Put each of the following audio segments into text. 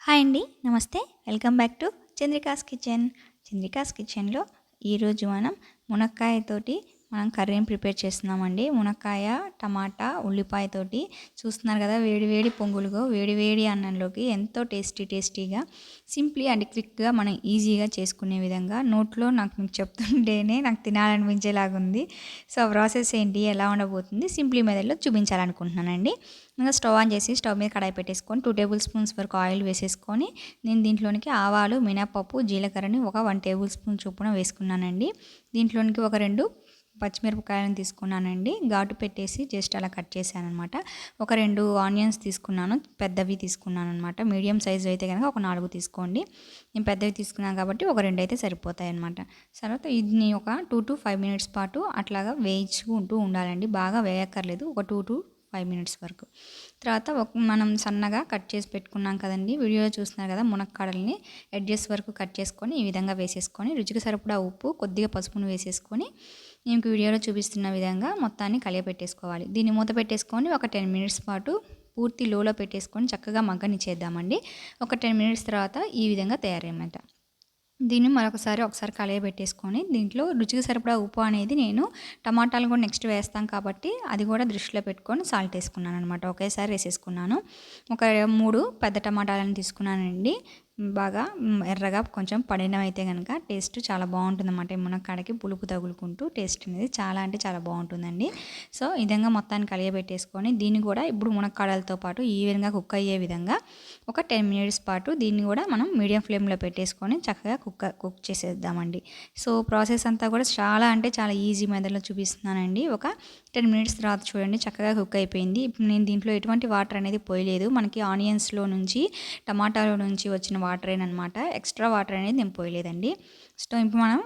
Hi అండి. నమస్తే. Welcome back to Chandrika's kitchen. Chandrika's కిచెన్‌లో ఈరోజు మునక్కాయతోటి కర్రీని ప్రిపేర్ చేస్తున్నామండి. మునక్కాయ, టమాటా, ఉల్లిపాయతోటి చూస్తున్నారు కదా! వేడి వేడి పొంగులుగో వేడి వేడి అన్నంలోకి ఎంతో టేస్టీగా సింప్లీ అండ్ క్విక్‌గా మనం ఈజీగా చేసుకునే విధంగా నోట్లో మీకు చెప్తుంటేనే నాకు తినాలనిపించేలాగుంది. సో, ప్రాసెస్ ఏంటి? ఎలా ఉండబోతుంది? సింప్లీ మెథడ్‌లో చూపించాలనుకుంటున్నానండి. ఇంకా స్టవ్ ఆన్ చేసి స్టవ్ మీద కడాయి పెట్టేసుకొని 2 టేబుల్ స్పూన్స్ వరకు ఆయిల్ వేసేసుకొని నేను దీంట్లోనికి ఆవాలు, మినపప్పు, జీలకర్రని ఒక 1 టేబుల్ స్పూన్ చొప్పున వేసుకున్నానండి. దీంట్లోనికి ఒక 2 పచ్చిమిరపకాయలను తీసుకున్నానండి. ఘాటు పెట్టేసి జస్ట్ అలా కట్ చేశాననమాట. ఒక 2 ఆనియన్స్ తీసుకున్నాను. పెద్దవి తీసుకున్నాననమాట. మీడియం సైజు అయితే కనుక ఒక 4 తీసుకోండి. నేను పెద్దవి తీసుకున్నాను కాబట్టి ఒక 2 అయితే సరిపోతాయన్నమాట. తర్వాత ఇది ఒక 2-5 మినిట్స్ పాటు అట్లాగా వేయించుకుంటూ ఉండాలండి. బాగా వేయక్కర్లేదు. ఒక 2-5 మినిట్స్ వరకు. తర్వాత మనం సన్నగా కట్ చేసి పెట్టుకున్నాం కదండి. వీడియోలో చూస్తున్నారు కదా! మునక్కాడల్ని ఎడ్జెస్ వరకు కట్ చేసుకొని ఈ విధంగా వేసేసుకొని రుచికి సరిపడా ఉప్పు, కొద్దిగా పసుపును వేసేసుకొని మీకు వీడియోలో చూపిస్తున్న విధంగా మొత్తాన్ని కలియపెట్టేసుకోవాలి. దీన్ని మూత పెట్టేసుకొని ఒక 10 మినిట్స్ పాటు పూర్తి లోలో పెట్టేసుకొని చక్కగా మగ్గనిచ్చేద్దామండి. ఒక 10 మినిట్స్ తర్వాత ఈ విధంగా తయారయ్యమాట. దీన్ని ఒకసారి కలయబెట్టేసుకొని దీంట్లో రుచికి సరిపడా ఉప్పు అనేది నేను టమాటాలు కూడా నెక్స్ట్ వేస్తాం కాబట్టి అది కూడా దృష్టిలో పెట్టుకొని సాల్ట్ వేసుకున్నాను అనమాట. ఒకేసారి వేసేసుకున్నాను. ఒక 3 పెద్ద టమాటాలను తీసుకున్నానండి. బాగా ఎర్రగా కొంచెం పడినవైతే కనుక టేస్ట్ చాలా బాగుంటుందన్నమాట. ఈ మునక్కాడకి పులుపు తగులుకుంటూ టేస్ట్ అనేది చాలా అంటే చాలా బాగుంటుందండి. సో, ఈ విధంగా మొత్తాన్ని కలియబెట్టేసుకొని దీన్ని కూడా ఇప్పుడు మునక్కాడలతో పాటు ఈ విధంగా కుక్ అయ్యే విధంగా ఒక 10 మినిట్స్ పాటు దీన్ని కూడా మనం మీడియం ఫ్లేమ్లో పెట్టేసుకొని చక్కగా కుక్ చేసేద్దామండి. సో, ప్రాసెస్ అంతా కూడా చాలా అంటే చాలా ఈజీ మెథడ్‌లో చూపిస్తున్నానండి. ఒక 10 మినిట్స్ తర్వాత చూడండి చక్కగా కుక్ అయిపోయింది. ఇప్పుడు నేను దీంట్లో ఎటువంటి వాటర్ అనేది పోయలేదు. మనకి ఆనియన్స్‌లో నుంచి, టమాటాలో నుంచి వచ్చిన వాటరేనమాట. ఎక్స్ట్రా వాటర్ అనేది నేను పోయలేదండి. సో, ఇప్పుడు మనం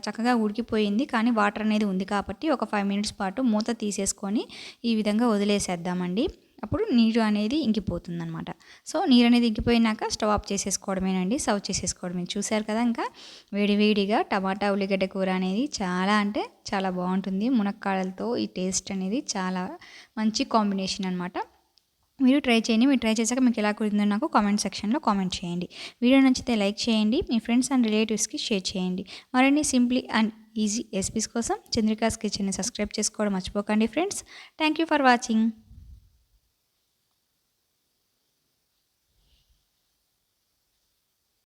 చక్కగా ఉడికిపోయింది. కానీ వాటర్ అనేది ఉంది కాబట్టి ఒక 5 మినిట్స్ పాటు మూత తీసేసుకొని ఈ విధంగా వదిలేసేద్దామండి. అప్పుడు నీరు అనేది ఇంకిపోతుందనమాట. సో, నీరు అనేది ఇంకిపోయినాక స్టవ్ ఆఫ్ చేసేసుకోవడమేనండి. సర్వ్ చేసేసుకోవడమే. చూసారు కదా! ఇంకా వేడివేడిగా టమాటా, ఉల్లిగడ్డ కూర అనేది చాలా అంటే చాలా బాగుంటుంది. మునక్కాడలతో ఈ టేస్ట్ అనేది చాలా మంచి కాంబినేషన్ అనమాట. మీరు ట్రై చేయండి. మీరు ట్రై చేశాక మీకు ఎలా కుదిరిందో నాకు కామెంట్ సెక్షన్‌లో కామెంట్ చేయండి. వీడియో నచ్చితే లైక్ చేయండి. మీ ఫ్రెండ్స్ అండ్ రిలేటివ్స్‌కి షేర్ చేయండి. మరిన్ని సింప్లీ అండ్ ఈజీ రెసిపీస్ కోసం చంద్రికాస్ కిచెన్‌ని సబ్స్క్రైబ్ చేసుకోవడం మర్చిపోకండి friends. Thank you for watching.